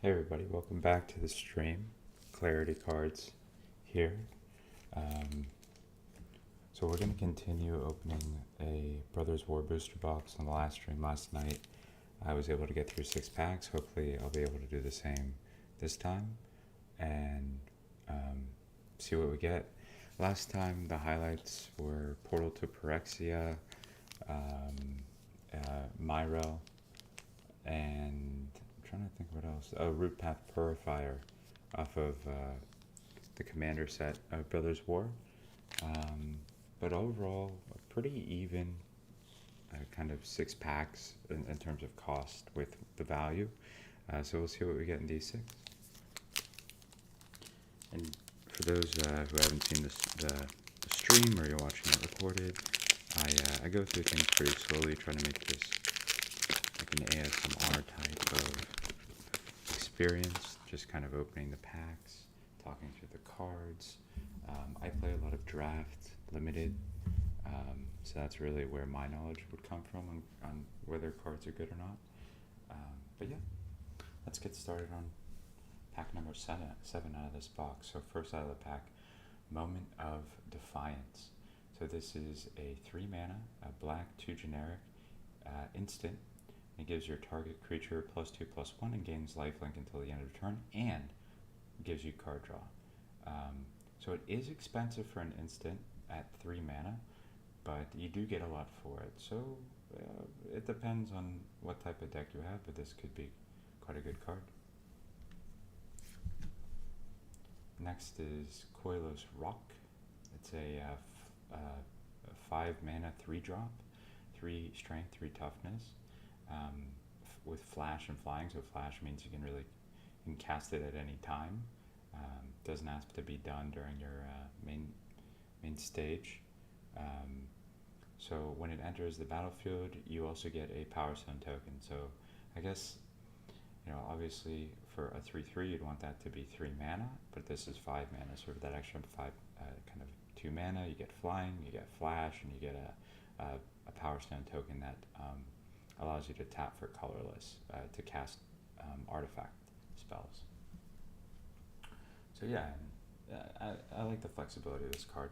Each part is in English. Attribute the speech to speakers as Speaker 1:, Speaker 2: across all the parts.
Speaker 1: Hey everybody, welcome back to the stream. Clarity Cards here. Um, so we're going to continue opening a Brothers War booster box. On the last stream last night, I was able to get through 6 packs. Hopefully I'll be able to do the same this time and see what we get. Last time the highlights were Portal to Pyrexia, Myrel, and I'm trying to think what else. Oh, Root Path Purifier off of the Commander set of Brothers War. But overall, a pretty even kind of 6 packs in terms of cost with the value. So we'll see what we get in these 6. And for those who haven't seen the stream or you're watching it recorded, I go through things pretty slowly, trying to make this like an ASMR type of experience, just kind of opening the packs, talking through the cards. I play a lot of draft, limited, so that's really where my knowledge would come from on whether cards are good or not. But yeah, let's get started on pack number 7 out of this box. So first out of the pack, Moment of Defiance. So this is a 3 mana, a black, 2 generic, instant. It gives your target creature +2/+1 and gains lifelink until the end of turn, and gives you card draw. So it is expensive for an instant at 3 mana, but you do get a lot for it. So it depends on what type of deck you have, but this could be quite a good card. Next is Koilos Rock. It's a 5 mana, 3 drop, 3 strength, 3 toughness, with flash and flying. So flash means you can cast it at any time. Doesn't have to be done during your main stage. So when it enters the battlefield, you also get a Power Stone token. So I guess, obviously for a 3/3 you'd want that to be 3 mana, but this is 5 mana, so for that extra 5 kind of 2 mana, you get flying, you get flash, and you get a Power Stone token that allows you to tap for colorless to cast artifact spells. So yeah, I like the flexibility of this card.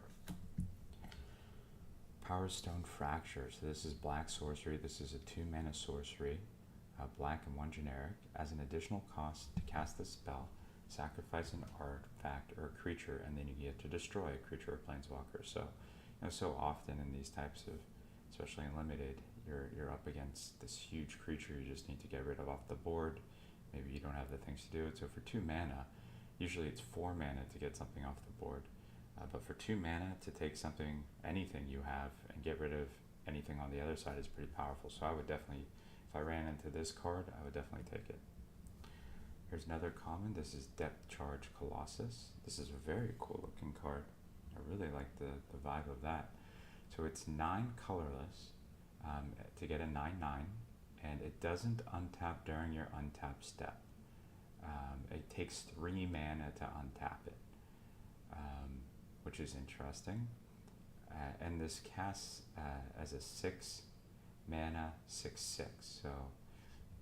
Speaker 1: Power Stone Fracture. So this is black sorcery. This is a 2 mana sorcery, black and 1 generic. As an additional cost to cast this spell, sacrifice an artifact or a creature, and then you get to destroy a creature or planeswalker. So, so often in these types of, especially in limited, you're up against this huge creature you just need to get rid of off the board. Maybe you don't have the things to do it. So for 2 mana, usually it's 4 mana to get something off the board. But for 2 mana to take anything you have, and get rid of anything on the other side is pretty powerful. So I would definitely, if I ran into this card, I would definitely take it. Here's another common. This is Depth Charge Colossus. This is a very cool looking card. I really like the vibe of that. So it's 9 colorless to get a 9/9, and it doesn't untap during your untap step. It takes 3 mana to untap it, which is interesting. And this casts as a 6 mana 6/6. So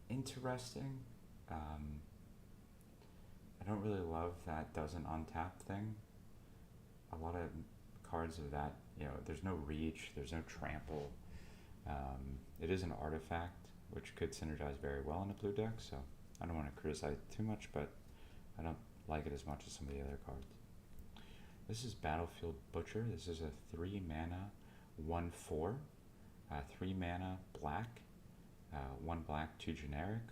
Speaker 1: interesting. I don't really love that doesn't untap thing. A lot of cards of that, there's no reach, there's no trample. It is an artifact, which could synergize very well in a blue deck, so I don't want to criticize it too much, but I don't like it as much as some of the other cards. This is Battlefield Butcher. This is a 3 mana 1/4, 3 mana black, 1 black, 2 generic,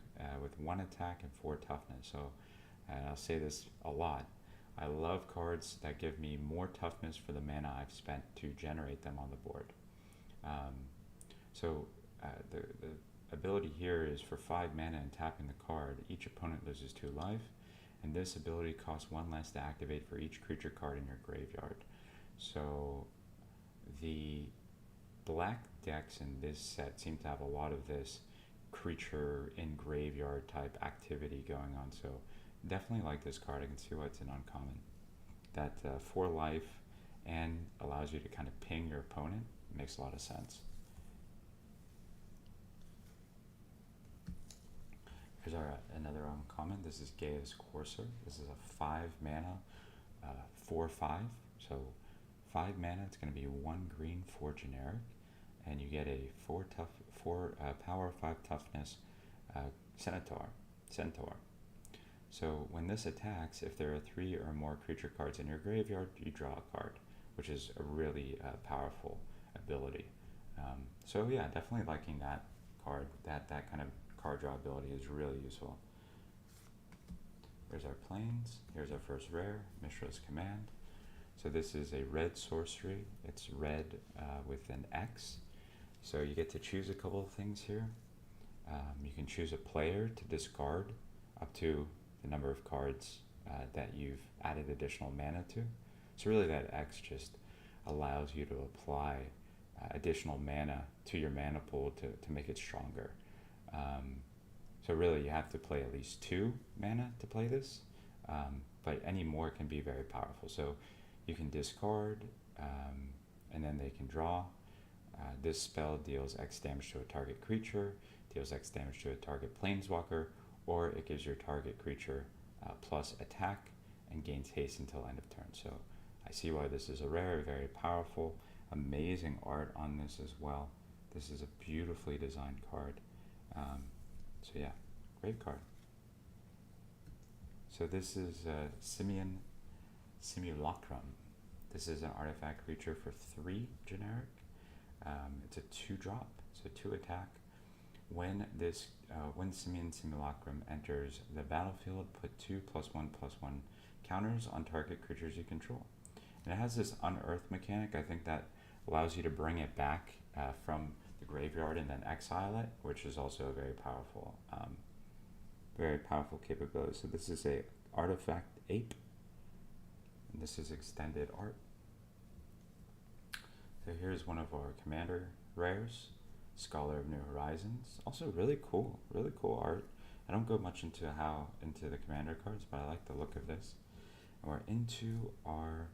Speaker 1: with 1 attack and 4 toughness. So, and I'll say this a lot, I love cards that give me more toughness for the mana I've spent to generate them on the board. So the ability here is for 5 mana and tapping the card, each opponent loses 2 life, and this ability costs 1 less to activate for each creature card in your graveyard. So the black decks in this set seem to have a lot of this creature in graveyard type activity going on, so definitely like this card. I can see why it's an uncommon. That 4 life and allows you to kind of ping your opponent makes a lot of sense. Here's another uncommon. This is Gaia's Courser. This is a 5 mana, 4/5. So 5 mana. It's going to be 1 green, 4 generic, and you get a 4 power, 5 toughness Centaur. So when this attacks, if there are 3 or more creature cards in your graveyard, you draw a card, which is a really powerful ability. So yeah, definitely liking that card. That kind of card draw ability is really useful. There's our planes. Here's our first rare, Mishra's Command. So this is a red sorcery. It's red with an X. So you get to choose a couple of things here. You can choose a player to discard up to the number of cards that you've added additional mana to. So really that X just allows you to apply additional mana to your mana pool to make it stronger. So really you have to play at least 2 mana to play this, but any more can be very powerful. So you can discard, and then they can draw. This spell deals X damage to a target creature, deals X damage to a target planeswalker, or it gives your target creature plus attack and gains haste until end of turn. So I see why this is a rare, very powerful, amazing art on this as well. This is a beautifully designed card. So yeah, great card. So this is Simulacrum. This is an artifact creature for 3 generic. It's a 2-drop, so 2 attack. When Simian Simulacrum enters the battlefield, put 2 +1/+1 counters on target creatures you control. And it has this unearth mechanic. I think that allows you to bring it back from the graveyard and then exile it, which is also a very powerful capability. So this is a artifact ape, and this is extended art. So here's one of our commander rares, Scholar of New Horizons. Also really cool art. I don't go much into the commander cards, but I like the look of this. And we're into our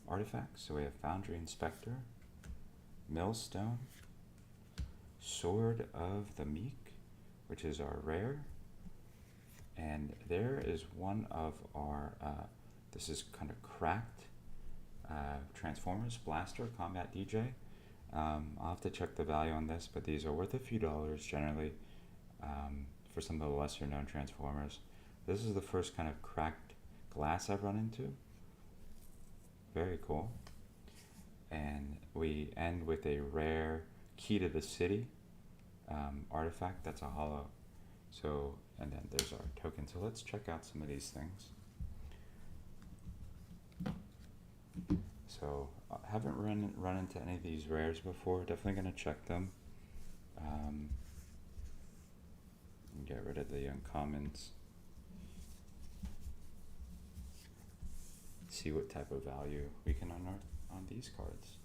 Speaker 1: artifacts. So we have Foundry Inspector, Millstone, Sword of the Meek, which is our rare. And there is one of our, this is kind of cracked Transformers Blaster Combat DJ. I'll have to check the value on this, but these are worth a few dollars generally for some of the lesser known Transformers. This is the first kind of cracked glass I've run into. Very cool. And we end with a rare Key to the City artifact that's a hollow. So, and then there's our token. So let's check out some of these things. So I haven't run into any of these rares before. Definitely going to check them. Get rid of the uncommons. See what type of value we can unearth on these cards.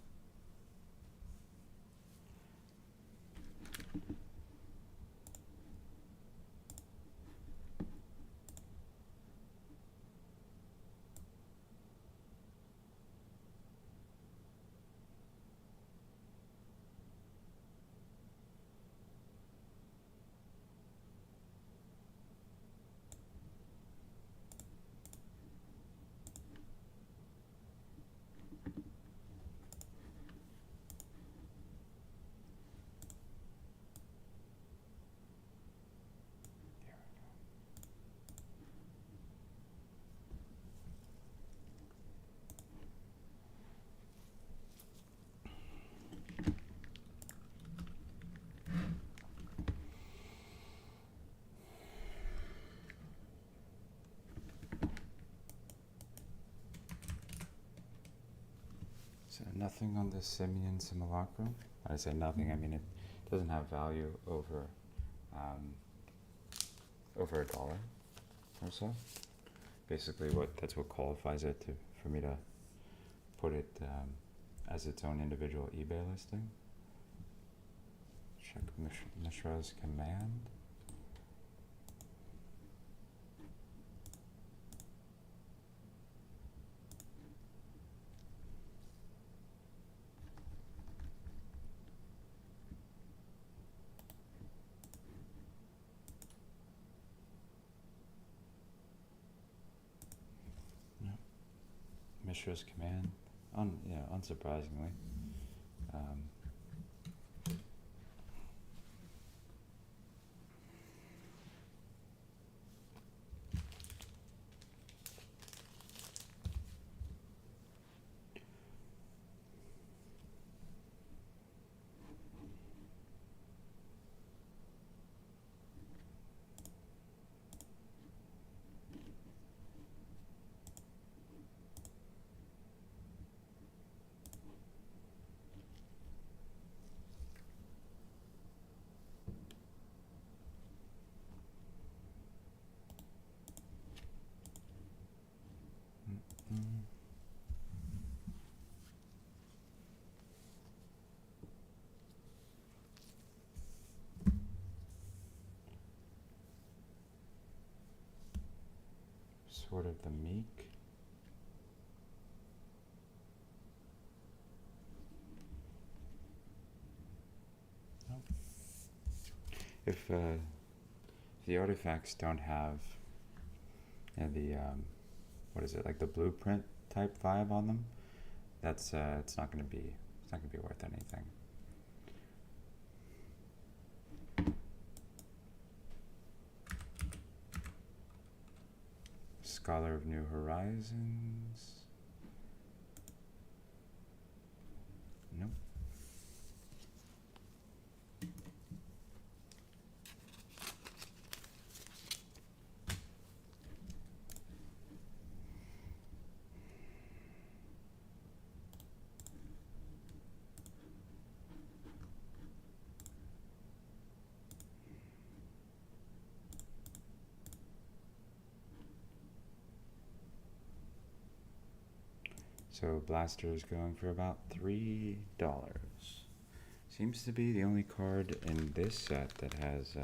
Speaker 1: So nothing on the Simian Simulacrum. When I say nothing, I mean it doesn't have value over $1 or so. Basically, that's what qualifies it for me to put it as its own individual eBay listing. Check Mishra's Command. Mishra's Command, unsurprisingly. Um, mm, Sword of the Meek. Nope. If the artifacts don't have the what is it, like the blueprint type vibe on them, that's it's not going to be worth anything. Scholar of New Horizons. Nope. So Blaster is going for about $3. Seems to be the only card in this set that has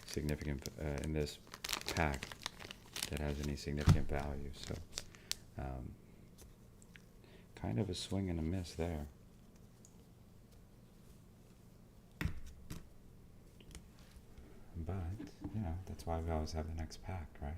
Speaker 1: significant in this pack that has any significant value. So kind of a swing and a miss there. But that's why we always have the next pack, right?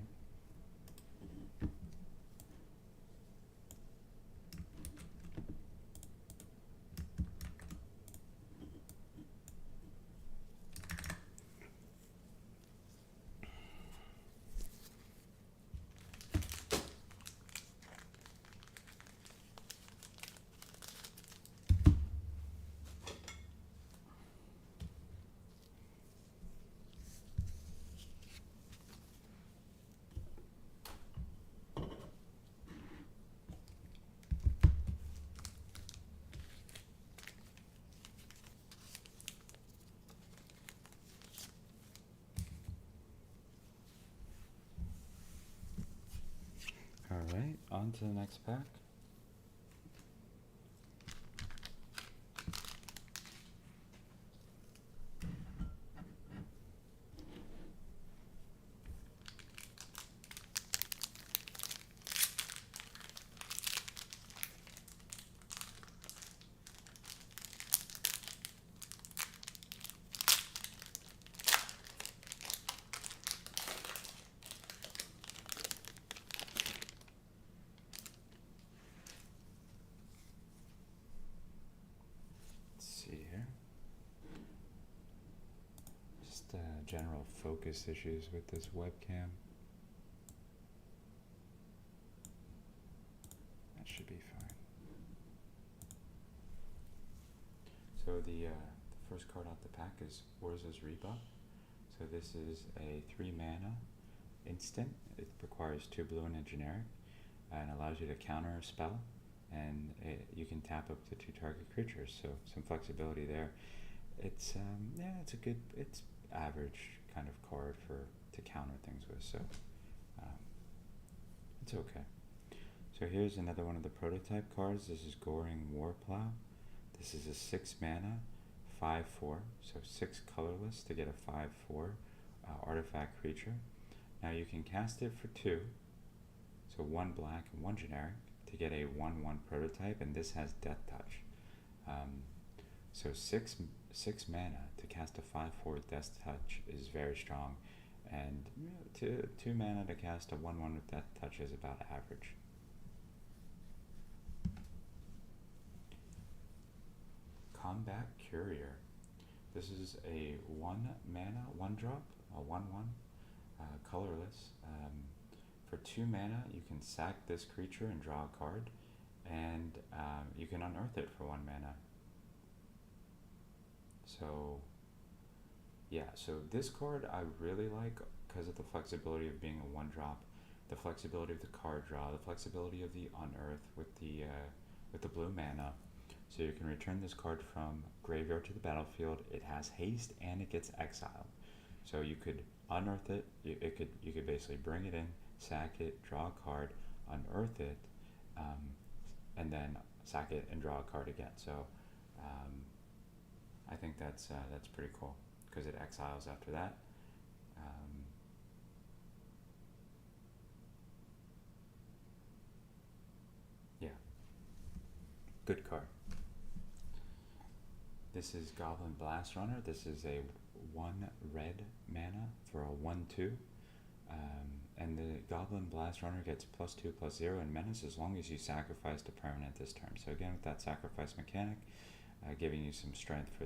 Speaker 1: Alright, on to the next pack. General focus issues with this webcam. That should be fine. So the first card out the pack is Orza's Rebuff. So this is a 3 mana instant. It requires 2 blue and a generic, and allows you to counter a spell, and you can tap up to 2 target creatures. So some flexibility there. It's it's average kind of card to counter things with, so it's okay. So here's another one of the prototype cards. This is Goring Warplow. This is a 6 mana, 5/4, so 6 colorless to get a 5/4 artifact creature. Now you can cast it for 2, so 1 black and 1 generic to get a 1/1 prototype, and this has Death Touch. So 6 mana to cast a 5/4 Death Touch is very strong, and 2 mana to cast a 1/1 with Death Touch is about average. Combat Courier. This is a 1 mana, 1 drop, a 1/1, colorless. For 2 mana, you can sack this creature and draw a card, and you can unearth it for 1 mana. So, yeah, so this card I really like because of the flexibility of being a 1 drop, the flexibility of the card draw, the flexibility of the unearth with the blue mana. So you can return this card from graveyard to the battlefield. It has haste and it gets exiled. So you could unearth it. You could basically bring it in, sack it, draw a card, unearth it, and then sack it and draw a card again. So I think that's pretty cool because it exiles after that. Yeah, good card. This is Goblin Blast Runner. This is a 1 red mana for a 1/2. And the Goblin Blast Runner gets +2/+0 in menace as long as you sacrifice the permanent this turn. So again, with that sacrifice mechanic, giving you some strength for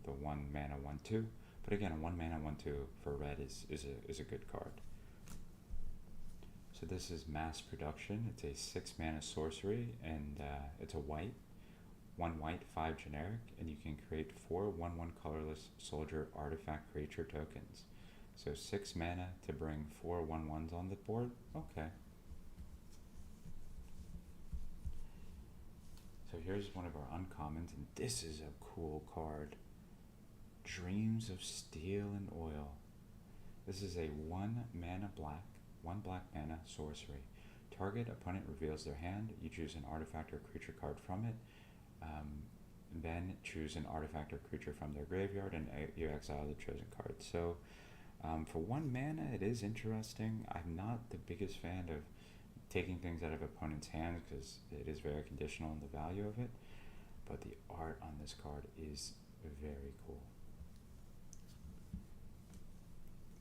Speaker 1: the 1 mana 1/2. But again, a 1 mana 1/2 for red is a good card. So this is Mass Production. It's a 6 mana sorcery, and it's a white. 1 white, 5 generic, and you can create 4 1/1 colorless soldier artifact creature tokens. So 6 mana to bring 4 1/1s on the board. Okay. So here's one of our uncommons, and this is a cool card. Dreams of Steel and Oil. This is a 1 mana black, 1 black mana sorcery. Target opponent reveals their hand. You choose an artifact or creature card from it. Then choose an artifact or creature from their graveyard, and you exile the chosen card. So for 1 mana, it is interesting. I'm not the biggest fan of taking things out of opponent's hands because it is very conditional in the value of it, but the art on this card is very cool.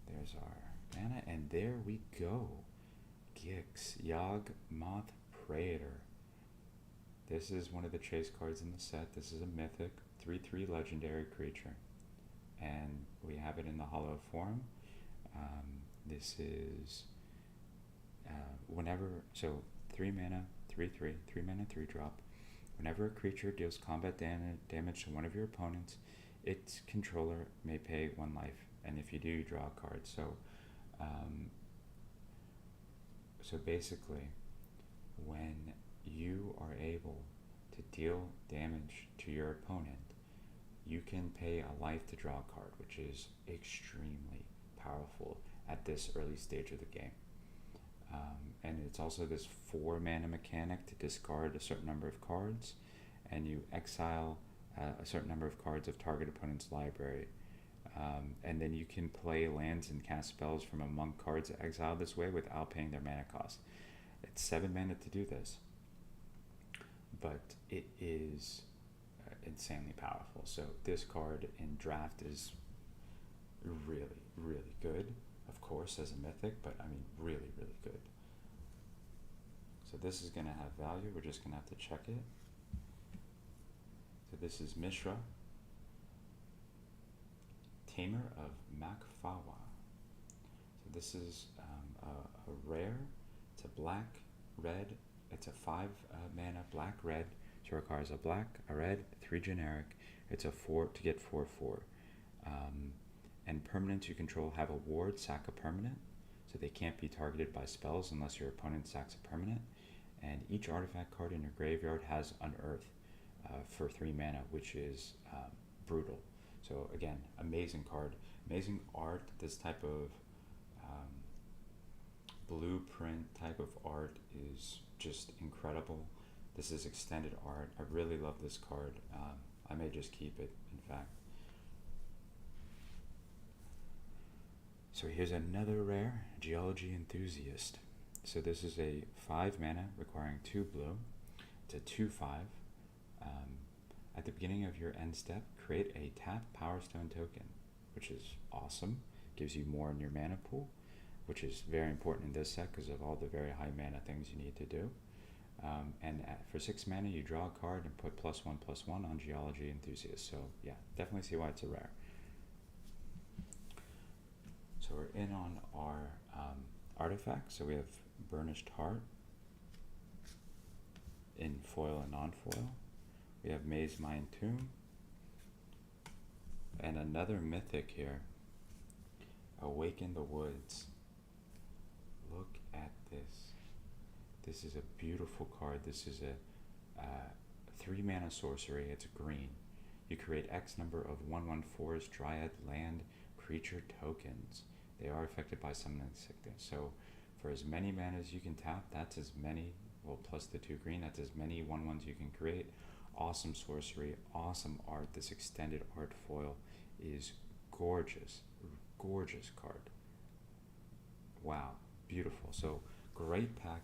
Speaker 1: There's our mana, and there we go. Gix, Yawgmoth Praetor. This is one of the chase cards in the set. This is a mythic 3/3 legendary creature, and we have it in the hollow form. This is whenever, so 3 mana 3/3, 3 mana 3 drop. Whenever a creature deals combat damage to one of your opponents, its controller may pay 1 life, and if you do, you draw a card. So so basically, when you are able to deal damage to your opponent, you can pay a life to draw a card, which is extremely powerful at this early stage of the game. And it's also this 4 mana mechanic to discard a certain number of cards, and you exile a certain number of cards of target opponent's library. And then you can play lands and cast spells from among cards exiled this way without paying their mana cost. It's 7 mana to do this, but it is insanely powerful. So this card in draft is really, really good, of course, as a mythic, but I mean really, really good. So this is going to have value. We're just going to have to check it. So this is Mishra, Tamer of Makfawa. So this is a rare. It's a black, red. It's a 5 mana black, red. So it requires a black, a red, 3 generic. It's a 4 to get 4/4. And permanents you control have a ward, sack a permanent. So they can't be targeted by spells unless your opponent sacks a permanent. And each artifact card in your graveyard has Unearth for 3 mana, which is brutal. So again, amazing card, amazing art. This type of blueprint type of art is just incredible. This is extended art. I really love this card. I may just keep it, in fact. So here's another rare, Geology Enthusiast. So this is a 5 mana requiring 2 blue. It's a 2/5. At the beginning of your end step, create a tap Power Stone token, which is awesome. Gives you more in your mana pool, which is very important in this set because of all the very high mana things you need to do. For 6 mana, you draw a card and put +1/+1 on Geology Enthusiast. So yeah, definitely see why it's a rare. So we're in on our artifacts. So we have Burnished Heart in foil and non-foil. We have Maze Mine Tomb. And another mythic here, Awaken the Woods. Look at this. This is a beautiful card. This is a 3 mana sorcery. It's green. You create X number of 1/1/4s Dryad land creature tokens. They are affected by summoning sickness. So for as many mana as you can tap, that's as many, well, plus the 2 green, that's as many 1/1s you can create. Awesome sorcery, awesome art. This extended art foil is gorgeous. Gorgeous card. Wow, beautiful. So great pack.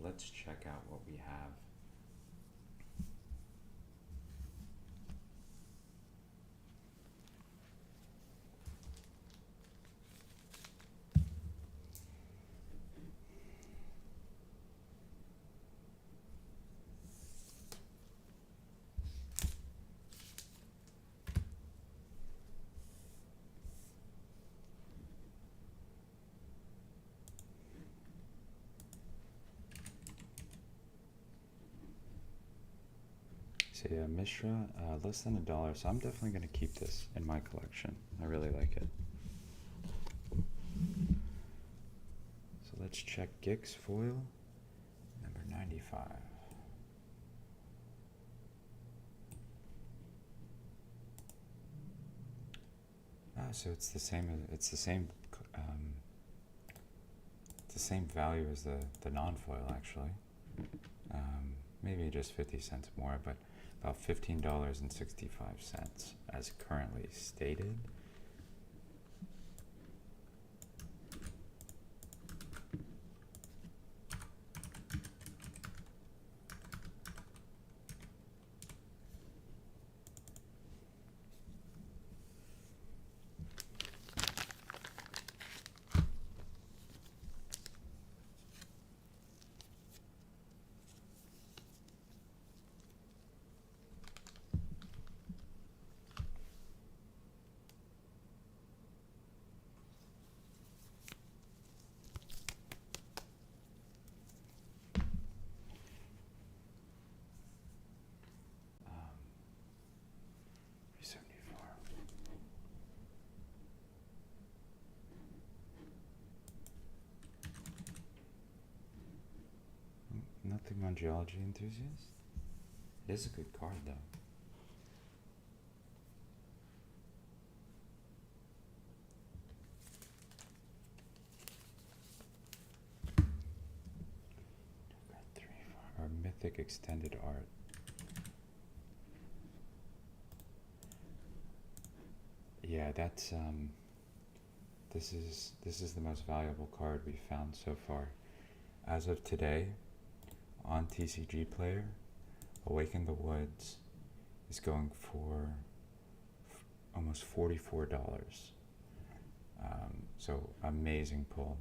Speaker 1: Let's check out what we have. So yeah, Mishra, less than $1, so I'm definitely going to keep this in my collection. I really like it. So let's check Gix foil, number 95. So it's the same. It's the same value as the non-foil actually. Maybe just 50 cents more, but about $15.65 as currently stated. Nothing on Geology Enthusiast? It is a good card though. Our Mythic Extended Art. Yeah, that's this is the most valuable card we've found so far. As of today, on TCG Player, Awaken the Woods is going for almost $44. So amazing pull.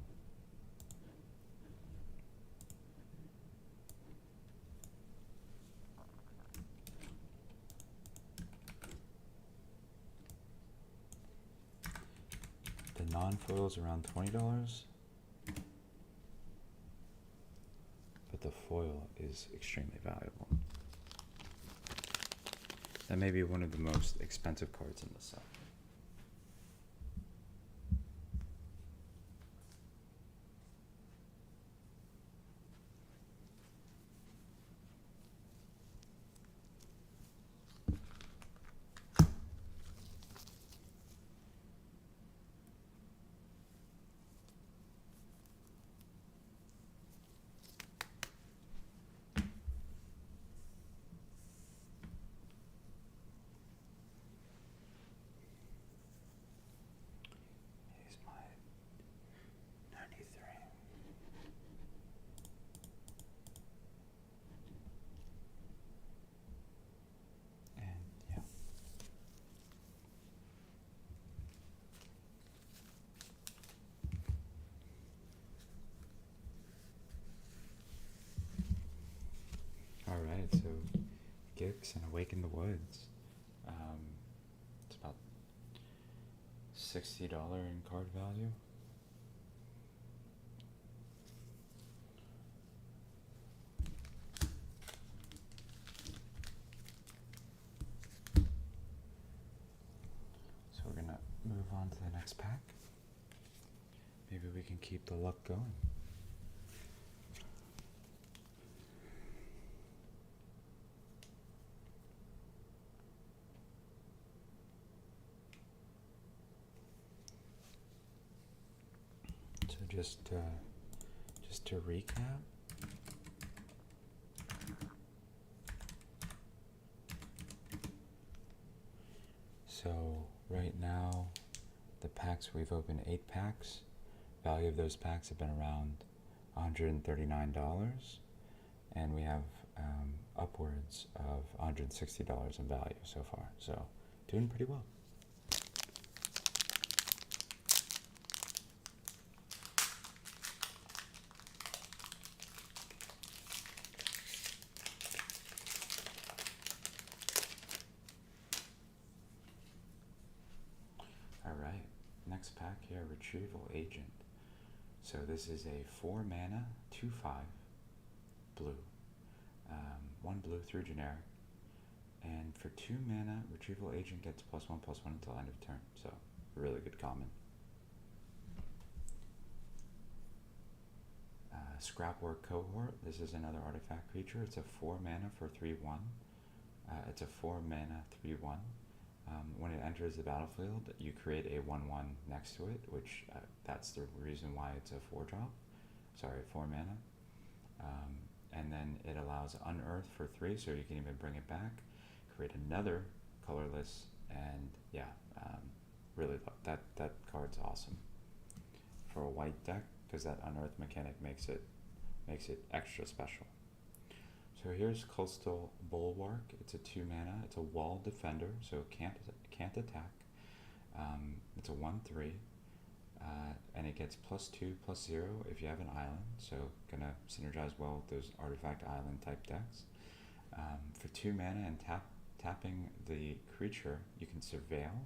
Speaker 1: The non-foil is around $20. But the foil is extremely valuable. That may be one of the most expensive cards in the set. Alright, so Gix and Awaken the Woods. It's about $60 in card value. So we're gonna move on to the next pack. Maybe we can keep the luck going. So just to recap, so right now the packs, we've opened 8 packs. Value of those packs have been around $139, and we have upwards of $160 in value so far. So doing pretty well. Alright, next pack here, Retrieval Agent. So this is a 4 mana, 2/5 blue. 1 blue, 3 generic. And for 2 mana, Retrieval Agent gets +1/+1 until end of turn. So really good common. Scrapwork Cohort. This is another artifact creature. It's a 4 mana for 3/1. It's a 4 mana 3/1. When it enters the battlefield, you create a 1/1 next to it, which that's the reason why it's a 4-drop. Sorry, 4 mana. And then it allows Unearth for 3, so you can even bring it back, create another colorless, and yeah, really that card's awesome for a white deck, because that Unearth mechanic makes it extra special. So here's Coastal Bulwark. It's a 2 mana. It's a wall defender, so it can't attack. It's a 1/3, and it gets +2/+0 if you have an island. So gonna synergize well with those artifact island type decks. For 2 mana and tapping the creature, you can surveil,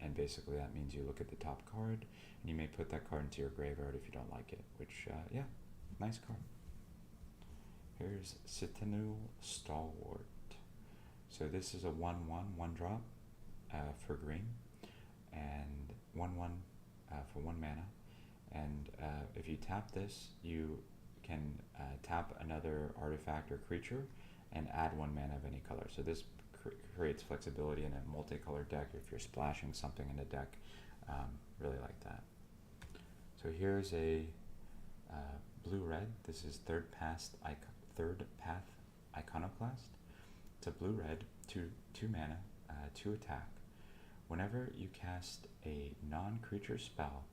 Speaker 1: and basically that means you look at the top card, and you may put that card into your graveyard if you don't like it. Which yeah, nice card. Here's Citanu Stalwart. So this is a 1/1 1-drop for green, and 1/1 for 1 mana. And if you tap this, you can tap another artifact or creature and add 1 mana of any color. So this creates flexibility in a multicolored deck if you're splashing something in a deck. Really like that. So here's a blue-red. This is Third Path Iconoclast. It's a blue-red, 2 mana, 2 attack. Whenever you cast a non-creature spell,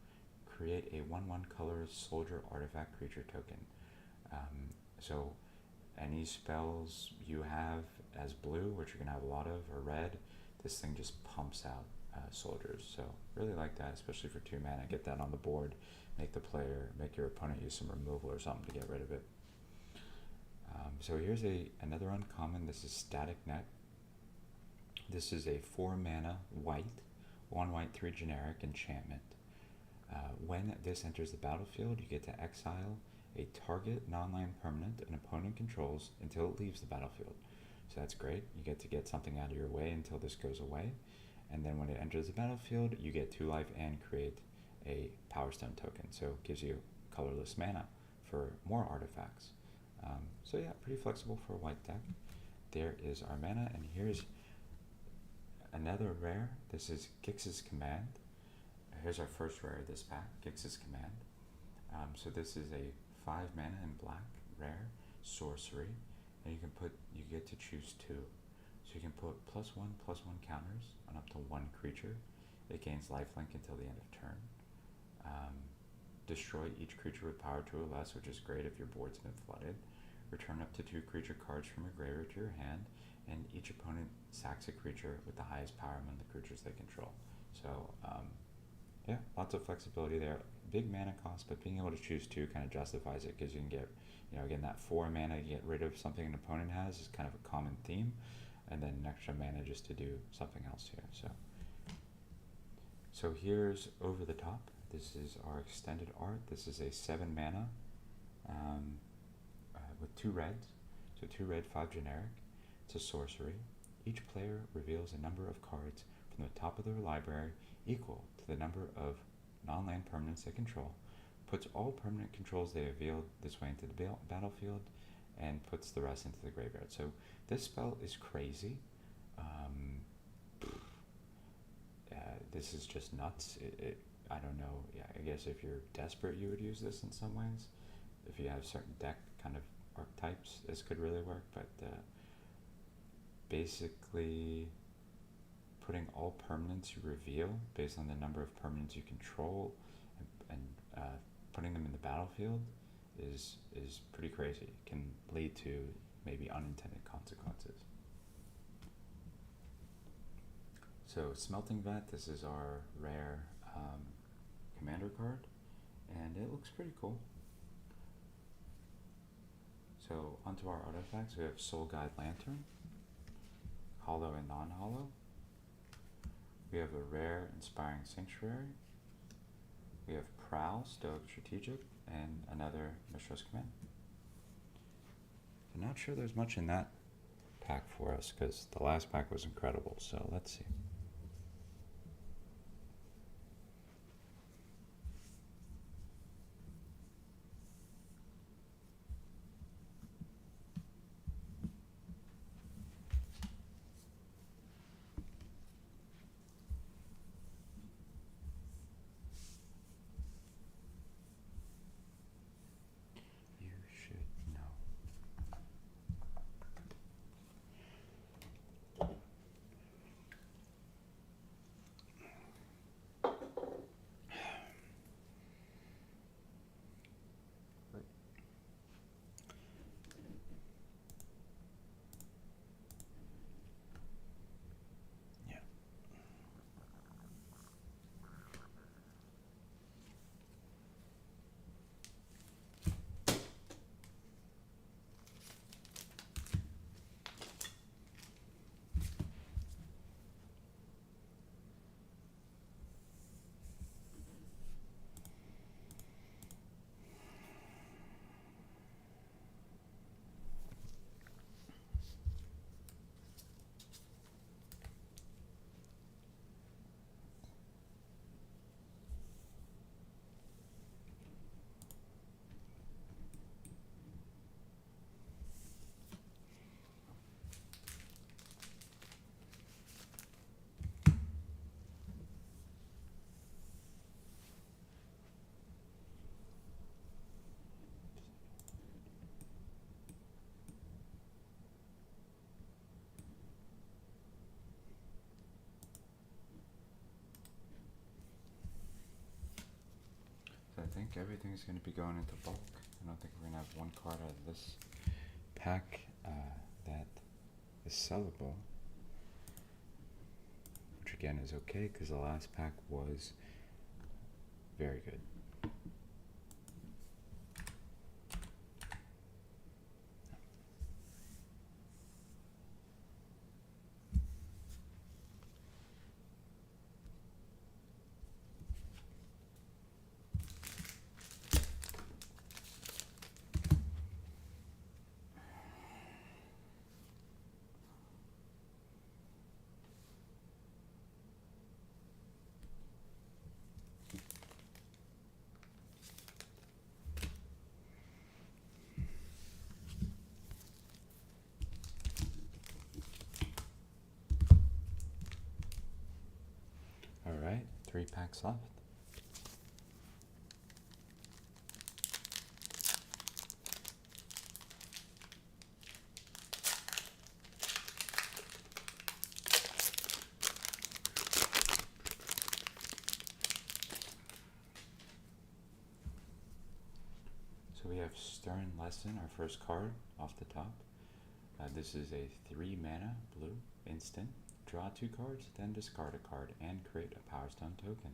Speaker 1: create a 1/1 colorless soldier artifact creature token. So any spells you have as blue, which you're gonna have a lot of, or red, this thing just pumps out soldiers. So really like that, especially for 2 mana. Get that on the board, make your opponent use some removal or something to get rid of it. So here's another uncommon. This is Static Net. This is a 4 mana white, 1 white 3 generic enchantment. When this enters the battlefield, you get to exile a target non-land permanent an opponent controls until it leaves the battlefield. So that's great. You get to get something out of your way until this goes away. And then when it enters the battlefield, you get 2 life and create a Power Stone token. So it gives you colorless mana for more artifacts. So yeah, pretty flexible for a white deck. There is our mana, and here's another rare. This is Gix's Command. Here's our first rare of this pack, Gix's Command. So this is a 5 mana in black, rare, sorcery, and you get to choose 2. So you can put +1/+1 counters on up to 1 creature. It gains lifelink until the end of turn. Destroy each creature with power 2 or less, which is great if your board's been flooded. Return up to 2 creature cards from your graveyard to your hand, and each opponent sacks a creature with the highest power among the creatures they control. So Yeah, lots of flexibility there. Big mana cost, but being able to choose two kind of justifies it because you can get, again, that 4 mana to get rid of something an opponent has is kind of a common theme, and then an extra mana just to do something else here. So here's Over the Top. This is our extended art. This is a 7 mana with 2 reds. So 2 red, 5 generic. It's a sorcery. Each player reveals a number of cards from the top of their library equal to the number of non-land permanents they control, puts all permanent controls they revealed this way into the battlefield, and puts the rest into the graveyard. So this spell is crazy. This is just nuts. I don't know. Yeah, I guess if you're desperate, you would use this in some ways. If you have certain deck kind of archetypes, this could really work. But basically, putting all permanents you reveal based on the number of permanents you control and putting them in the battlefield is pretty crazy. It can lead to maybe unintended consequences. So Smelting Vat, this is our rare commander card, and it looks pretty cool. So onto our artifacts, we have Soul Guide Lantern, hollow and non-hollow. We have a rare Inspiring Sanctuary. We have Prowl, Stoic Strategic, and another Mishra's Command. I'm not sure there's much in that pack for us because the last pack was incredible, so let's see. I think everything's going to be going into bulk. I don't think we're going to have one card out of this pack that is sellable, which again is okay because the last pack was very good. Alright, 3 packs left. So we have Stern Lesson, our first card off the top. This is a 3 mana blue instant. Draw 2 cards, then discard a card and create a Power Stone token.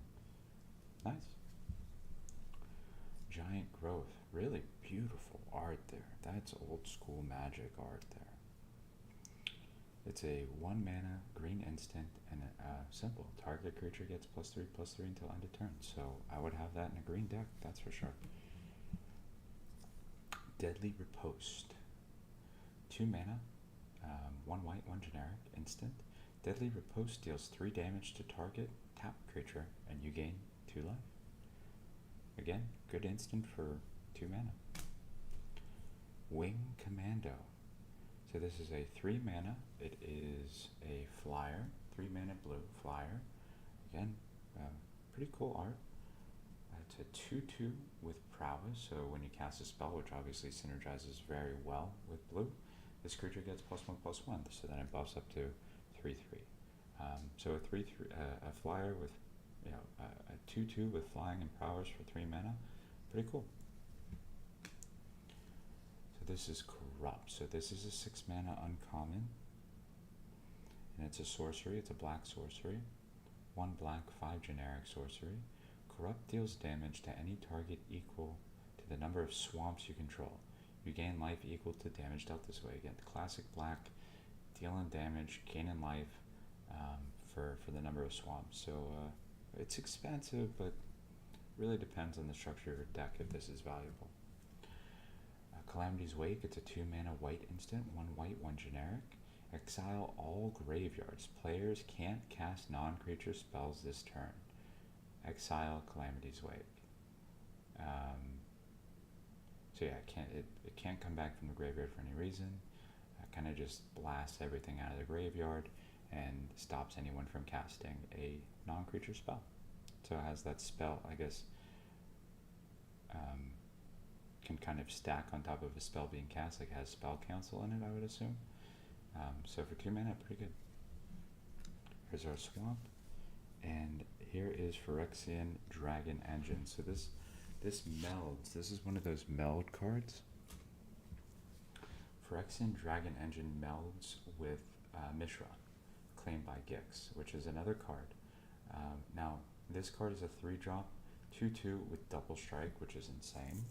Speaker 1: Nice. Giant Growth. Really beautiful art there. That's old school Magic art there. It's a 1 mana green instant and simple. Target creature gets +3/+3 until end of turn. So I would have that in a green deck, that's for sure. Deadly Riposte. 2 mana, 1 white, 1 generic, instant. Deadly Riposte deals 3 damage to target tap creature, and you gain 2 life. Again, good instant for 2 mana. Wing Commando. So this is a 3 mana. It is a flyer, 3 mana blue flyer. Again, pretty cool art. It's a 2/2 with prowess, so when you cast a spell, which obviously synergizes very well with blue, this creature gets +1/+1, so then it buffs up to 3/3. So a 3/3, a flyer with, a 2/2 with flying and prowess for 3 mana, pretty cool. So this is Corrupt. So this is a 6 mana uncommon, and it's a sorcery. It's a black sorcery, 1 black, 5 generic sorcery. Corrupt deals damage to any target equal to the number of swamps you control. You gain life equal to damage dealt this way. Again, classic black, dealing damage, gaining life for the number of swamps. So it's expensive, but really depends on the structure of your deck if this is valuable. Calamity's Wake. It's a 2 mana white instant, 1 white, 1 generic. Exile all graveyards. Players can't cast non-creature spells this turn. Exile Calamity's Wake. So yeah, it can't come back from the graveyard for any reason. Kind of just blasts everything out of the graveyard and stops anyone from casting a non-creature spell. So it has that spell, I guess, can kind of stack on top of a spell being cast, like it has spell cancel in it, I would assume. So for 2 mana, pretty good. Here's our swamp, and here is Phyrexian Dragon Engine. So this melds. This is one of those meld cards. Phyrexian Dragon Engine melds with Mishra, claimed by Gix, which is another card. Now, this card is a 3-drop, 2/2 with double strike, which is insane.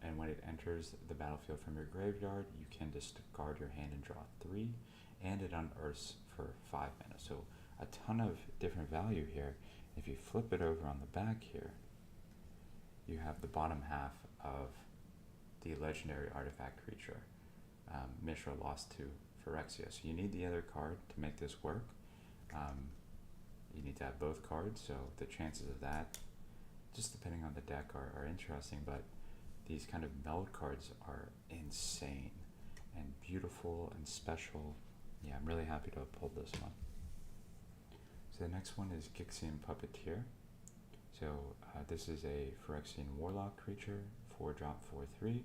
Speaker 1: And when it enters the battlefield from your graveyard, you can discard your hand and draw 3, and it unearths for 5 mana. So a ton of different value here. If you flip it over on the back here, you have the bottom half of the legendary artifact creature. Mishra lost to Phyrexia. So you need the other card to make this work. You need to have both cards, so the chances of that, just depending on the deck, are interesting, but these kind of meld cards are insane and beautiful and special. Yeah, I'm really happy to have pulled this one. So the next one is Gixian Puppeteer. So this is a Phyrexian Warlock creature, 4-drop, 4/3.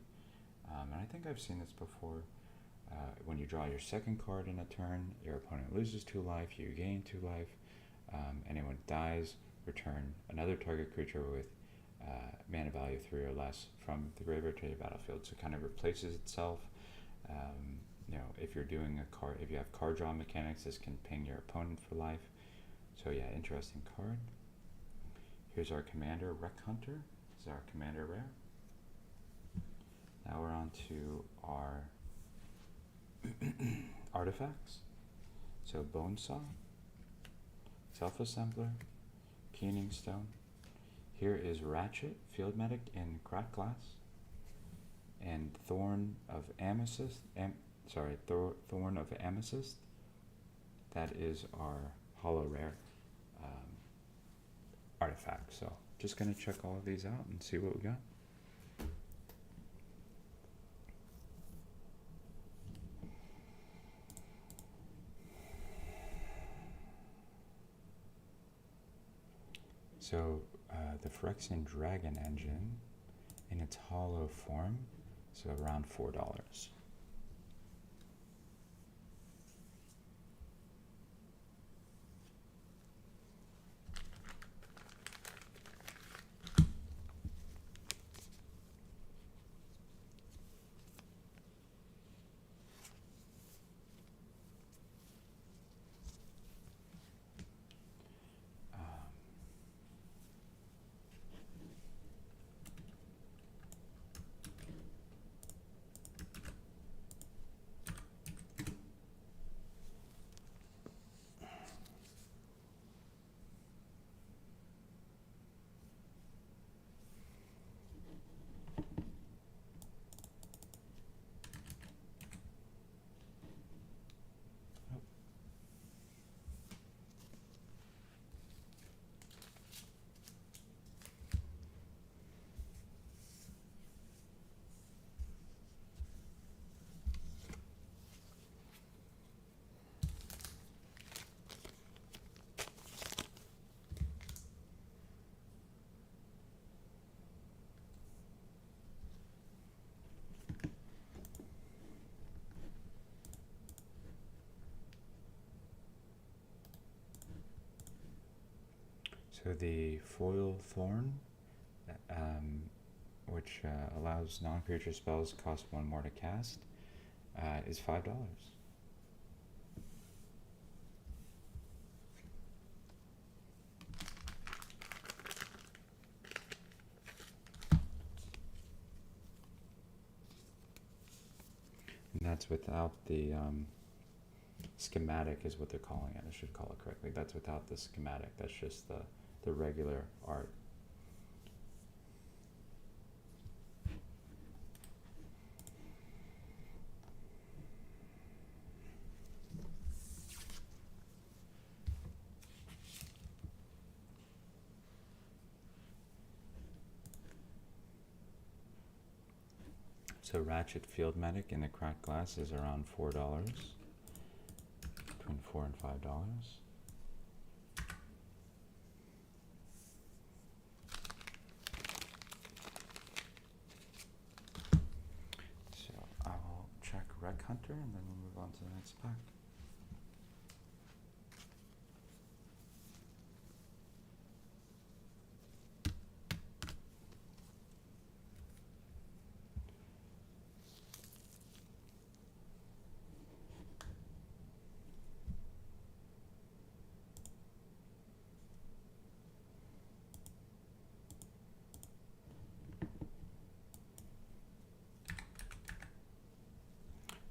Speaker 1: And I think I've seen this before. When you draw your second card in a turn, your opponent loses 2 life, you gain 2 life. Anyone dies, return another target creature with mana value 3 or less from the graveyard to your battlefield. So it kind of replaces itself. If you're doing if you have card draw mechanics, this can ping your opponent for life. So yeah, interesting card. Here's our commander, Wreck Hunter. This is our commander rare. Now we're on to our artifacts. So Bonesaw, Self-Assembler, Keening Stone. Here is Ratchet, Field Medic in Cracked Glass, and Thorn of Amethyst. Thorn of Amethyst. That is our holo rare artifact. So just gonna check all of these out and see what we got. So the Phyrexian Dragon Engine in its holo form, so around $4. So the foil thorn, which allows non-creature spells cost 1 more to cast, is $5. And that's without the schematic, is what they're calling it. I should call it correctly. That's without the schematic. That's just the regular art. So Ratchet Field Medic in the cracked glass is around $4, between $4 and $5. So I will check Wreck Hunter and then we'll move on to the next pack.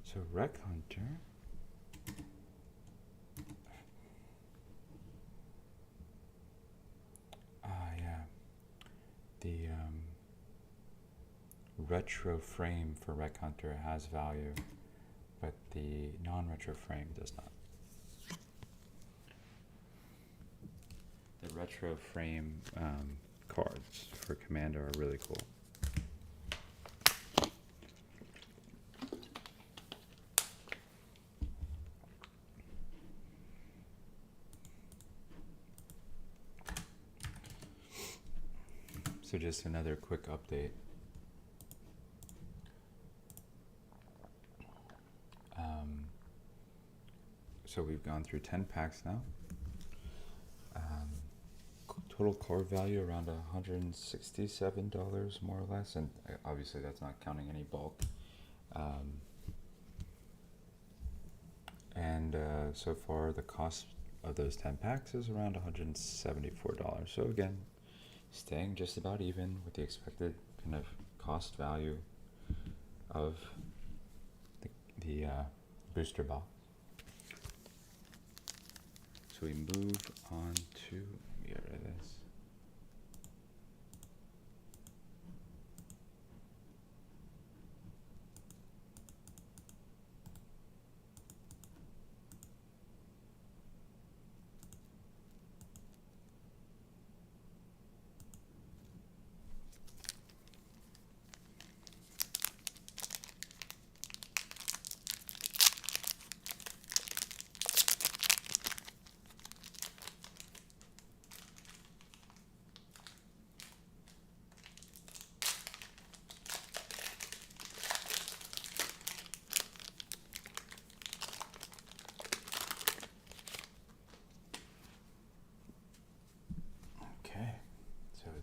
Speaker 1: So Wreck Hunter, yeah, the retro frame for Wreck Hunter has value, but the non-retro frame does not. The retro frame cards for Commander are really cool. So just another quick update. So we've gone through 10 packs now. Total card value around $167 more or less, and obviously that's not counting any bulk. And so far the cost of those 10 packs is around $174. So again, staying just about even with the expected kind of cost value of the booster box. So we move on to, let me get rid of this.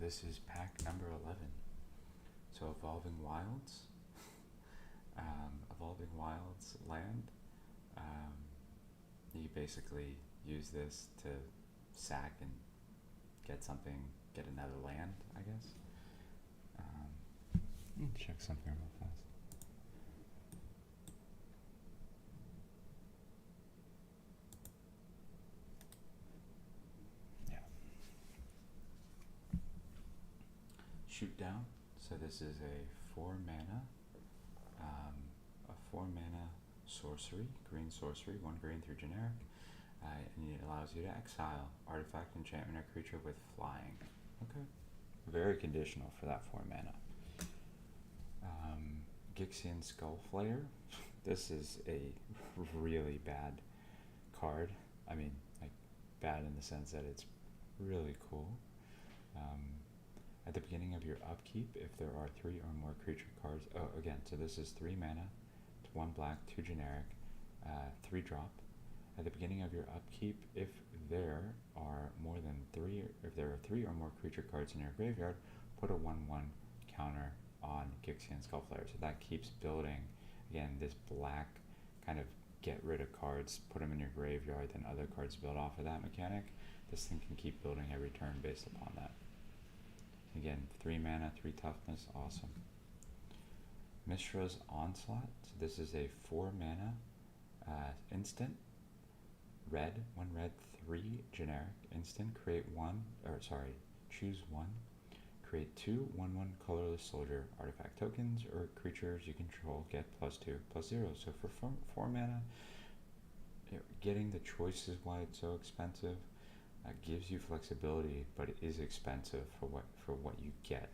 Speaker 1: This is pack number 11. So Evolving Wilds, Evolving Wilds land. You basically use this to sack and get something, get another land, I guess. Check something real fast. Shoot Down. So this is a 4 mana sorcery, green sorcery, 1 green through generic, and it allows you to exile artifact, enchantment, or creature with flying. Okay, very conditional for that 4 mana. Gixian Skullflayer. This is a really bad card. I mean, like bad in the sense that it's really cool. At the beginning of your upkeep, if there are 3 or more creature cards, so this is 3 mana, 1 black, 2 generic, 3 drop. At the beginning of your upkeep, if there are three or more creature cards in your graveyard, put a 1/1 counter on Gixian Skullflare. So that keeps building, again, this black kind of get rid of cards, put them in your graveyard, then other cards build off of that mechanic. This thing can keep building every turn based upon that. Again, 3 mana, 3 toughness, awesome. Mishra's Onslaught. So this is a 4 mana instant. Red, 1 red, 3 generic. Instant, choose 1. Create 2 1/1 colorless soldier artifact tokens or creatures you control get +2/+0. So for 4 mana, getting the choice is why it's so expensive. Gives you flexibility, but it is expensive for what you get.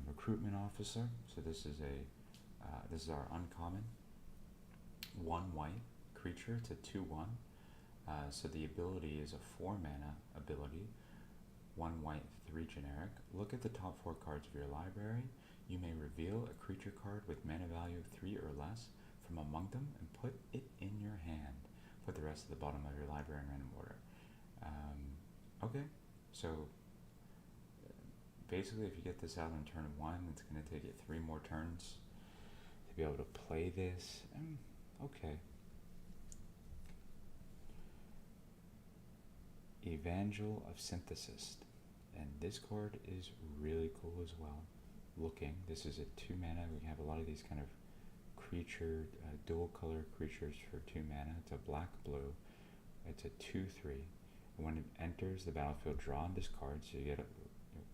Speaker 1: Recruitment Officer. So this is our uncommon 1 white creature. It's a 2/1. So the ability is a 4 mana ability. 1 white, 3 generic. Look at the top 4 cards of your library. You may reveal a creature card with mana value 3 or less from among them and put it in your hand. Put the rest at the bottom of your library in random order. Okay, so basically if you get this out on turn 1, it's going to take you 3 more turns to be able to play this. Okay. Evangel of Synthesis. And this card is really cool as well. This is a 2 mana. We have a lot of these kind of creature, dual color creatures for 2 mana. It's a black-blue. It's a 2/3. When it enters the battlefield, draw and discard. So you get a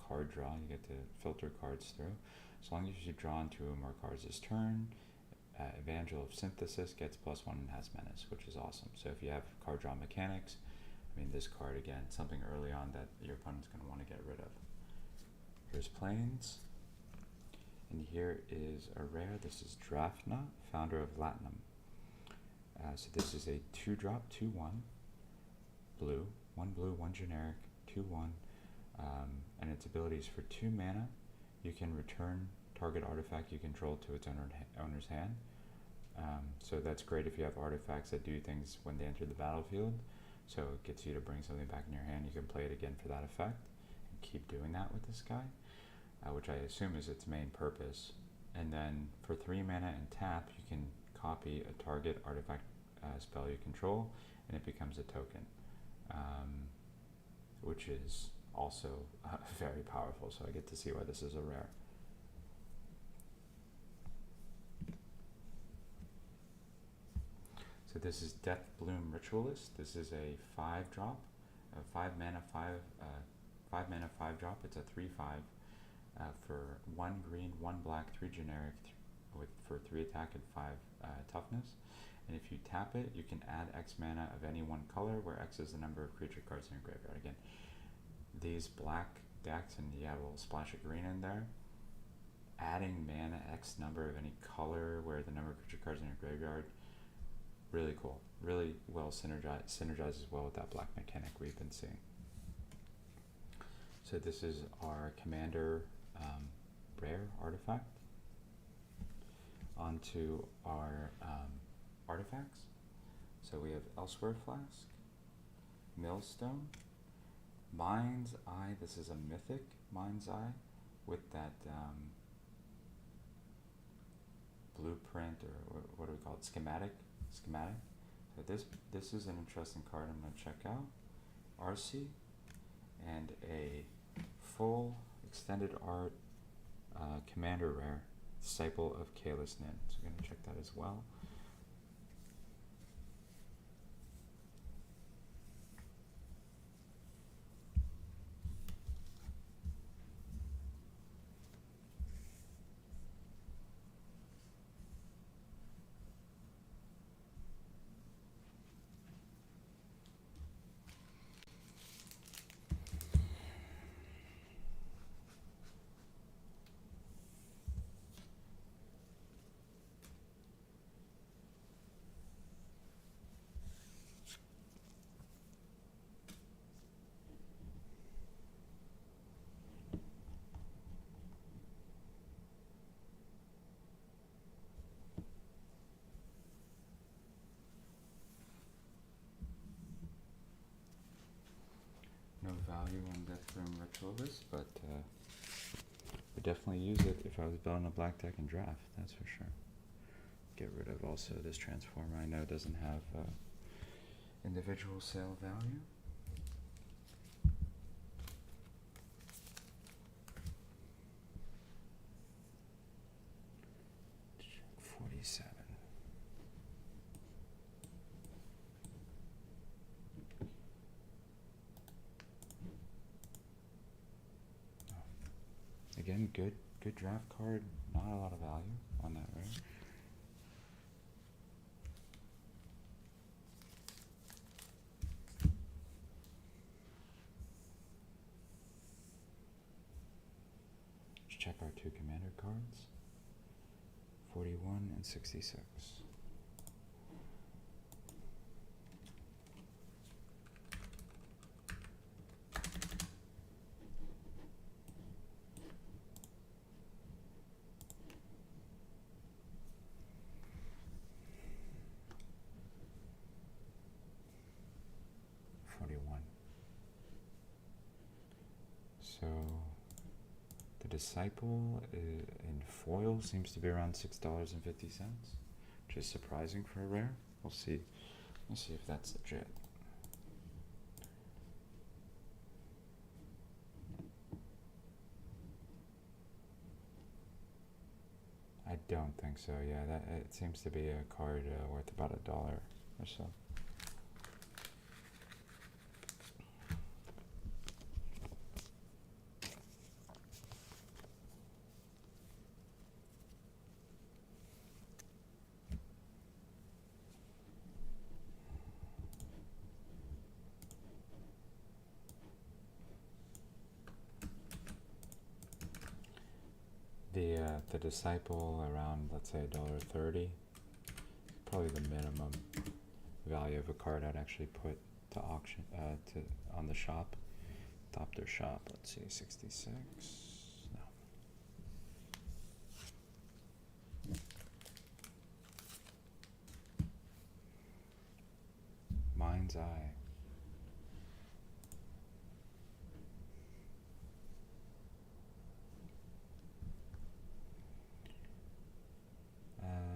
Speaker 1: card draw. You get to filter cards through. As long as you draw 2 or more cards this turn, Evangel of Synthesis gets +1 and has menace, which is awesome. So if you have card draw mechanics, this card, again, something early on that your opponent's going to want to get rid of. Here's Plains. And here is a rare. This is Drafna, founder of Latinum. So this is a 2-drop, 2/1, blue, 1 generic, 2/1. And its abilities for 2 mana. You can return target artifact you control to its owner's hand. So that's great if you have artifacts that do things when they enter the battlefield. So it gets you to bring something back in your hand. You can play it again for that effect and keep doing that with this guy, which I assume is its main purpose. And then for 3 mana and tap, you can copy a target artifact spell you control, and it becomes a token, which is also very powerful. So I get to see why this is a rare. So this is Death Bloom Ritualist. This is a 5-drop, a 5 mana 5-drop. It's a 3/5 for 1 green, 1 black, 3 generic, for 3 attack and 5 toughness. And if you tap it, you can add X mana of any one color, where X is the number of creature cards in your graveyard. Again, these black decks, and you have a little splash of green in there. Adding mana X number of any color, where the number of creature cards in your graveyard. Really cool. Really well synergizes well with that black mechanic we've been seeing. So this is our commander rare artifact. Onto our artifacts. So we have Elsewhere Flask, Millstone, Mind's Eye. This is a mythic Mind's Eye with that blueprint, or what do we call it? Schematic. So this is an interesting card I'm going to check out. RC, and a full extended art commander rare, Disciple of Kalis Nin. So we're going to check that as well. room ritual list, but would definitely use it if I was building a black deck and draft, that's for sure. Get rid of also this transformer. I know doesn't have individual sale value. Check 47. Again, good draft card. Not a lot of value on that rare. Let's check our two commander cards. 41 and 66. So the Disciple in foil seems to be around $6.50, which is surprising for a rare. We'll see. Let's see if that's legit. I don't think so. Yeah, that it seems to be a card worth about $1 or so. The Disciple around, let's say, $1.30. Probably the minimum value of a card I'd actually put to auction on the shop. Adopter shop. Let's see, 66. No. Mind's Eye.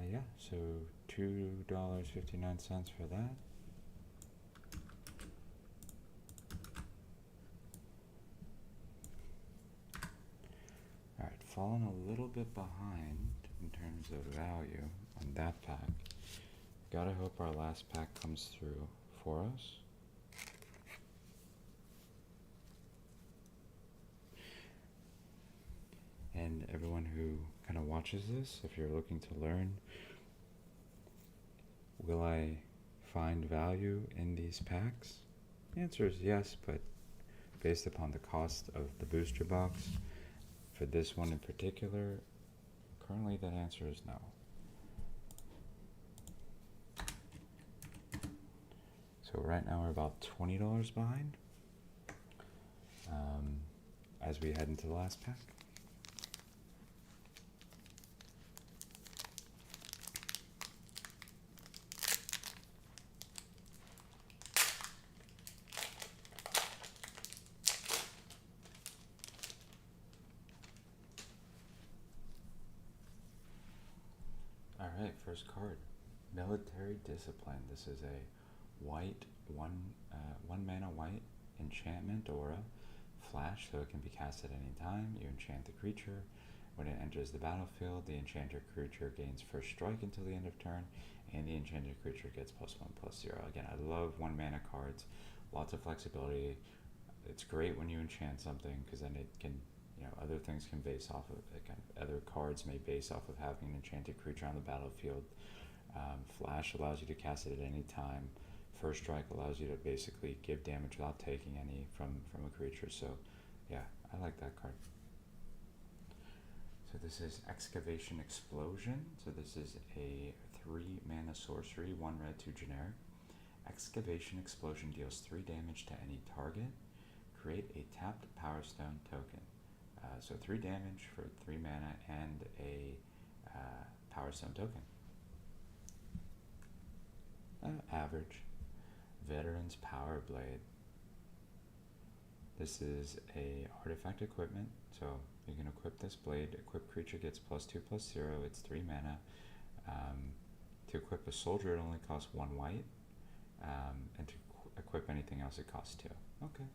Speaker 1: Yeah, so $2.59 for that. Alright, falling a little bit behind in terms of value on that pack. Gotta hope our last pack comes through for us. And everyone who kind of watches this, if you're looking to learn, will I find value in these packs? The answer is yes, but based upon the cost of the booster box, for this one in particular, currently that answer is no. So right now we're about $20 behind as we head into the last pack. Alright, first card. Military Discipline. This is a white, one mana white enchantment aura. Flash, so it can be cast at any time. You enchant the creature. When it enters the battlefield, the enchanted creature gains first strike until the end of turn, and the enchanted creature gets +1/+0. Again, I love 1 mana cards. Lots of flexibility. It's great when you enchant something, because then it can, other things can base off of it. Other cards may base off of having an enchanted creature on the battlefield. Flash allows you to cast it at any time. First strike allows you to basically give damage without taking any from a creature. So, yeah, I like that card. So this is Excavation Explosion. So this is a 3 mana sorcery, 1 red, 2 generic. Excavation Explosion deals 3 damage to any target. Create a tapped Power Stone token. So 3 damage for 3 mana and a Power Stone token. Average. Veteran's Power Blade. This is a artifact equipment, so you can equip this blade. Equip creature gets +2/+0. It's 3 mana. To equip a soldier, it only costs 1 white, and to equip anything else, it costs 2. Okay.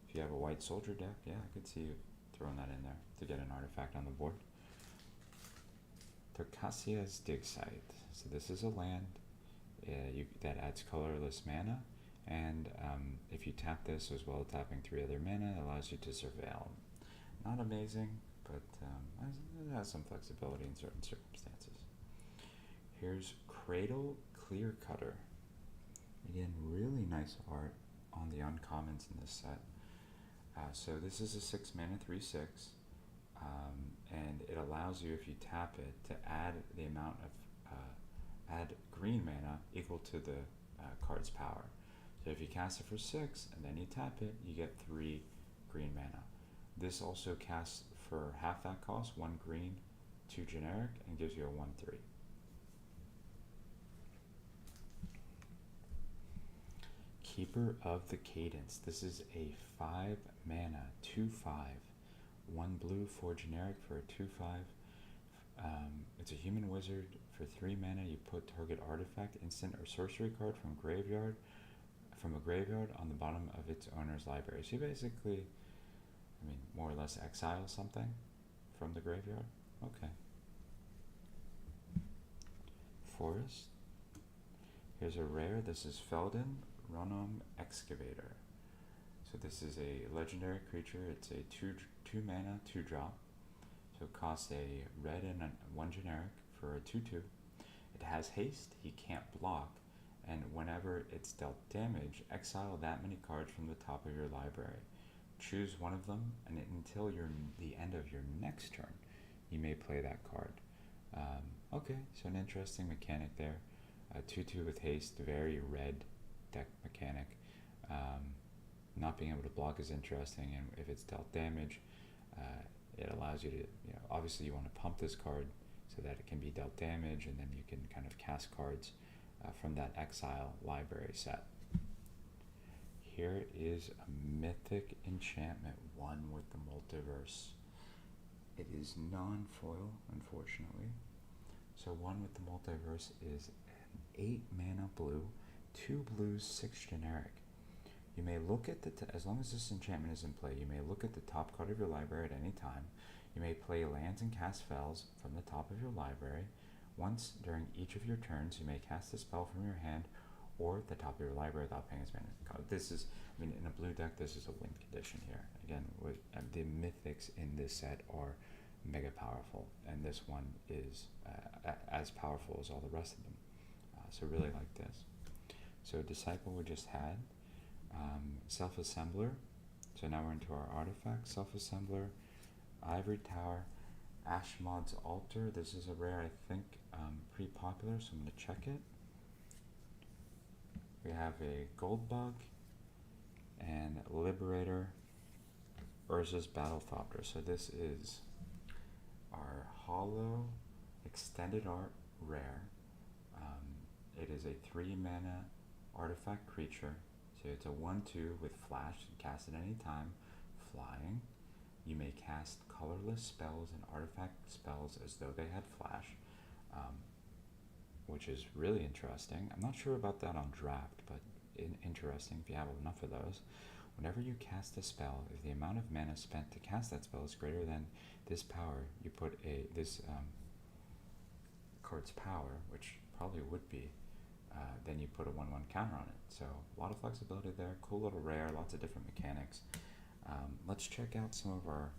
Speaker 1: If you have a white soldier deck, yeah, I could see you throwing that in there to get an artifact on the board. Tocassia's Dig Site. So this is a land that adds colorless mana, and if you tap this as well as tapping 3 other mana, it allows you to surveil. Not amazing, but it has some flexibility in certain circumstances. Here's Cradle Clear Cutter. Again, really nice art on the uncommons in this set. So this is a 6 mana 3/6, and it allows you, if you tap it, to add the amount of add green mana equal to the card's power. So if you cast it for 6 and then you tap it, you get 3 green mana. This also casts for half that cost, 1 green, 2 generic, and gives you a 1/3. Keeper of the Cadence. This is a 5 mana 2/5, 1 blue, 4 generic for a 2/5. It's a human wizard for 3 mana. You put target artifact, instant, or sorcery card from a graveyard on the bottom of its owner's library. So you basically, more or less exile something from the graveyard. Okay. Forest. Here's a rare. This is Felden Runum Excavator. So this is a legendary creature. It's a 2 mana 2-drop. So it costs a red and 1 generic for a 2/2. It has haste. He can't block, and whenever it's dealt damage, exile that many cards from the top of your library. Choose one of them, and until the end of your next turn, you may play that card. Okay, so an interesting mechanic there. 2/2 with haste, very red deck mechanic. Not being able to block is interesting, and if it's dealt damage, it allows you to, obviously you want to pump this card so that it can be dealt damage, and then you can kind of cast cards from that exile library set. Here is a mythic enchantment, One with the Multiverse. It is non-foil, unfortunately. So One with the Multiverse is an 8 mana blue, 2 blues, 6 generic. You may look at as long as this enchantment is in play, you may look at the top card of your library at any time. You may play lands and cast spells from the top of your library. Once during each of your turns, you may cast a spell from your hand or the top of your library without paying as mana. This is, in a blue deck, this is a win condition here. Again, the mythics in this set are mega powerful, and this one is as powerful as all the rest of them. So really like this. So Disciple we just had. Self-Assembler. So now we're into our artifact. Self-Assembler, Ivory Tower, Ashmod's Altar. This is a rare, I think, pretty popular, so I'm going to check it. We have a Goldbug and Liberator, Urza's Battlethopter. So this is our Hollow Extended Art rare. It is a 3 mana artifact creature. So it's a 1/2 with flash, cast at any time, flying. You may cast colorless spells and artifact spells as though they had flash, which is really interesting. I'm not sure about that on draft, but interesting if you have enough of those. Whenever you cast a spell, if the amount of mana spent to cast that spell is greater than this power, you put this card's power, which probably would be, then you put a 1/1 counter on it. So a lot of flexibility there. Cool little rare, lots of different mechanics. Let's check out some of our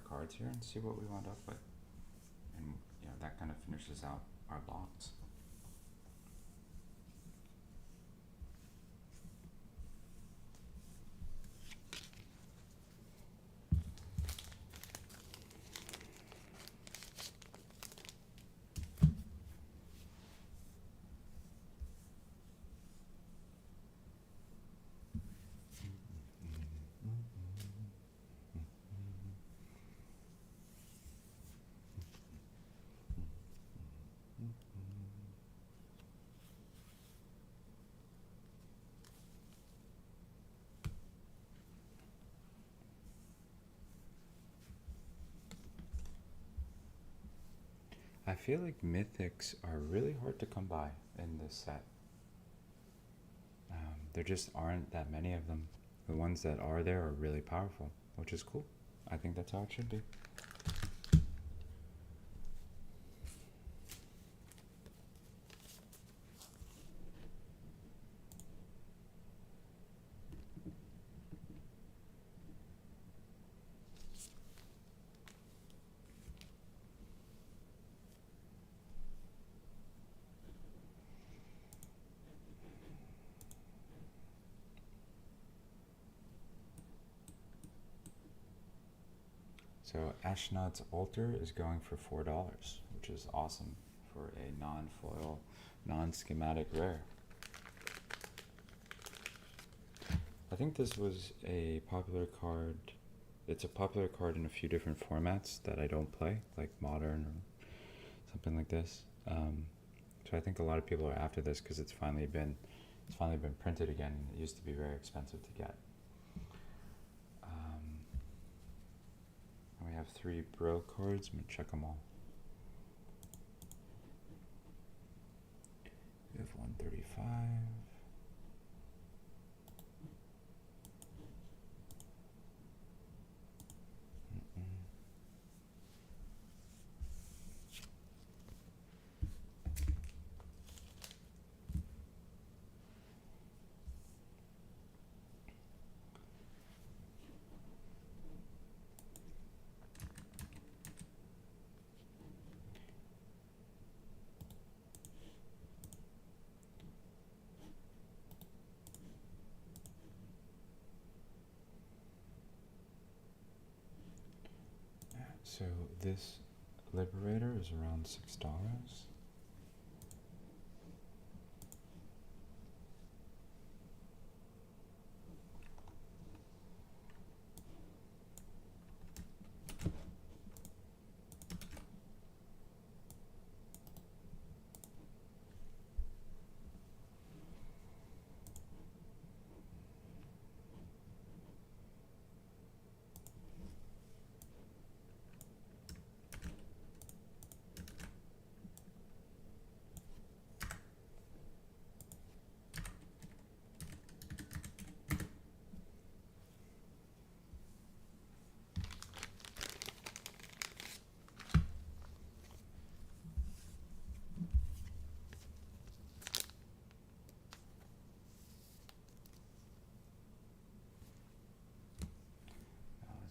Speaker 1: cards here and see what we wound up with. And that kind of finishes out our box. I feel like mythics are really hard to come by in this set. There just aren't that many of them. The ones that are there are really powerful, which is cool. I think that's how it should be. So Ashnod's Altar is going for $4, which is awesome for a non-foil, non-schematic rare. I think this was a popular card. It's a popular card in a few different formats that I don't play, like Modern or something like this. So I think a lot of people are after this because it's finally been printed again. It used to be very expensive to get. We have 3 Bro cards. I'm going to check them all. We have 135. So this Liberator is around $6.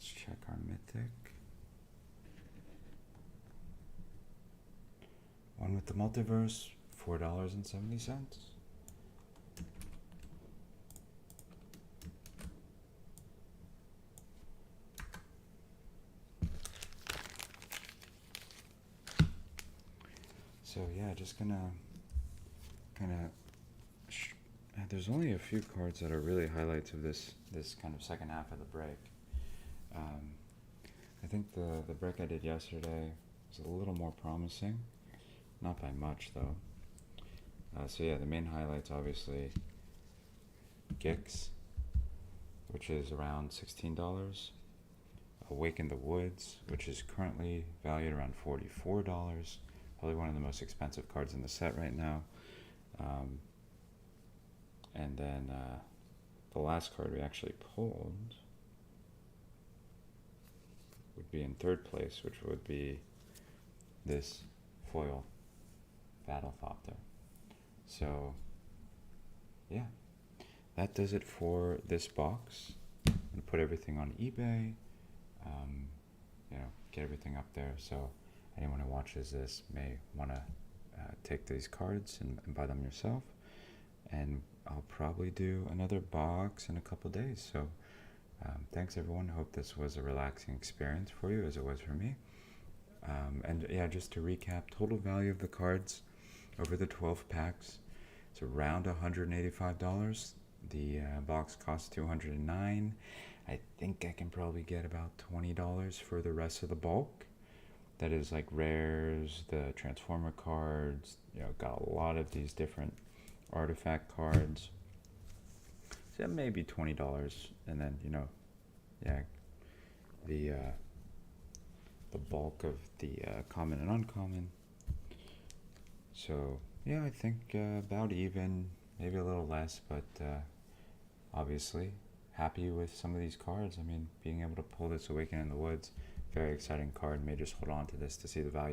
Speaker 1: Let's check our Mythic. One with the Multiverse, $4.70. So yeah, just gonna kind of. There's only a few cards that are really highlights of this kind of second half of the break. I think the break I did yesterday was a little more promising, not by much though. So yeah, the main highlights obviously Gix, which is around $16. Awake in the Woods, which is currently valued around $44. Probably one of the most expensive cards in the set right now. And then the last card we actually pulled would be in third place, which would be this foil Battlethopter. So yeah, that does it for this box. I'm gonna put everything on eBay, get everything up there, so anyone who watches this may want to take these cards and buy them yourself. And I'll probably do another box in a couple days. So thanks everyone. Hope this was a relaxing experience for you as it was for me. And yeah, just to recap, total value of the cards over the 12 packs, it's around $185. The box costs $209. I think I can probably get about $20 for the rest of the bulk. That is like rares, the Transformer cards, got a lot of these different artifact cards. So maybe $20, and then the bulk of the common and uncommon, So yeah, I think about even, maybe a little less, but obviously happy with some of these cards. I mean, being able to pull this Awaken in the Woods, very exciting card. May just hold on to this to see the value.